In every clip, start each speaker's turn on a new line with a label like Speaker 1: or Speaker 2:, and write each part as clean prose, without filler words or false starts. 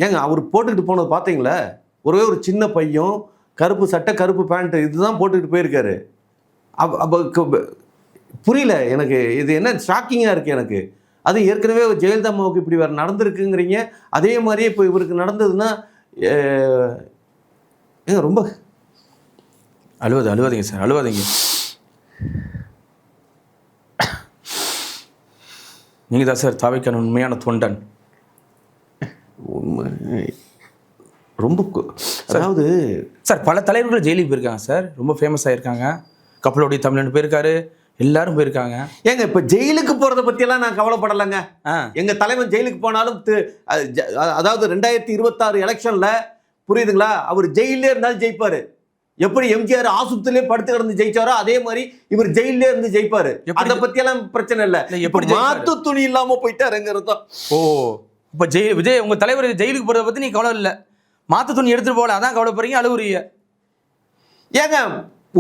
Speaker 1: ஏங்க அவர் போட்டுக்கிட்டு போனது பார்த்தீங்களா? ஒரே ஒரு சின்ன பையன், கருப்பு சட்டை, கருப்பு பேண்ட் இதுதான் போட்டுக்கிட்டு போயிருக்காரு. புரியல எனக்கு. இது என்ன ஷாக்கிங்காக இருக்குது எனக்கு. அது ஏற்கனவே ஜெயலலிதா அம்மாவுக்கு இப்படி வேறு நடந்திருக்குங்கிறீங்க. அதே மாதிரியே இப்போ இவருக்கு நடந்ததுன்னா ஏங்க ரொம்ப
Speaker 2: அழுவாதீங்க சார், அழுவாதீங்க. நீங்கள் தான் சார் தாவேக்கான உண்மையான தொண்டன்.
Speaker 1: ரொம்ப அதாவது
Speaker 2: சார் பல தலைவர்கள் ஜெயிலுக்கு போயிருக்காங்க சார், ரொம்ப ஃபேமஸ் ஆகிருக்காங்க. கப்பலோடைய தமிழன் போயிருக்காரு, எல்லாரும் போயிருக்காங்க.
Speaker 1: ஏங்க இப்போ ஜெயிலுக்கு போகிறத பற்றியெல்லாம் நான் கவலைப்படலைங்க. எங்கள் தலைவன் ஜெயிலுக்கு போனாலும் அதாவது 2026 எலெக்ஷனில் புரியுதுங்களா, அவர் ஜெயிலே இருந்தாலும் ஜெயிப்பார். எப்படி எம்ஜிஆர் ஆசுபத்திரிலே படுத்து கிடந்து ஜெயிச்சாரோ அதே மாதிரி இவர் ஜெயிலே இருந்து ஜெயிப்பாரு. அதை பற்றியெல்லாம் பிரச்சனை இல்லை. எப்படி மாத்து துணி இல்லாமல் போயிட்டாருங்கிறது தான்.
Speaker 2: ஓ, இப்போ விஜய் உங்கள் தலைவர் ஜெயிலுக்கு போகிறத பற்றி நீ கவலை இல்லை, மாற்று துணி எடுத்துகிட்டு போகல, அதான் கவலைப்படுறீங்க, அழுவுறீங்க.
Speaker 1: ஏங்க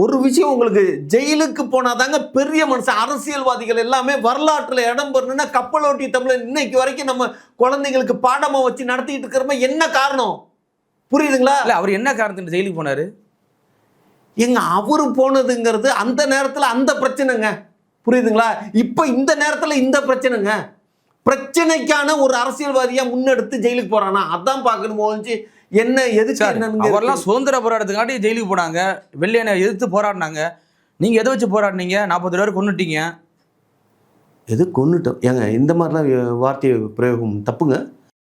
Speaker 1: ஒரு விஷயம், உங்களுக்கு ஜெயிலுக்கு போனாதாங்க பெரிய மனுஷன். அரசியல்வாதிகள் எல்லாமே வரலாற்றில் இடம் பெறணும்னா கப்பலோட்டி தமிழன் இன்னைக்கு வரைக்கும் நம்ம குழந்தைங்களுக்கு பாடமாக வச்சு நடத்திட்டு இருக்கிறோமா? என்ன காரணம் புரியுதுங்களா?
Speaker 2: இல்லை அவர் என்ன காரணத்துக்கு ஜெயிலுக்கு போனார்?
Speaker 1: எங்க அவரு போனதுங்கிறது அந்த நேரத்தில் அந்த பிரச்சனைங்க, புரியுதுங்களா? இப்போ இந்த நேரத்தில் இந்த பிரச்சனைங்க. பிரச்சனைக்கான ஒரு அரசியல்வாதியா முன்னெடுத்து ஜெயிலுக்கு போறானா அதான் பார்க்கணும் ஒழிஞ்சு என்ன எதுக்கு என்னன்னு.
Speaker 2: அவரெல்லாம் சுதந்திர போராட்டத்துக்காண்டி ஜெயிலுக்கு போனாங்க, வெள்ளையனை எதிர்த்து போராடினாங்க. நீங்கள் எதை வச்சு போராடினீங்க? 40 பேர் கொன்னுட்டீங்க.
Speaker 1: எது கொன்னுட்டோம்? ஏங்க இந்த மாதிரிலாம் வார்த்தை பிரயோகம் தப்புங்க.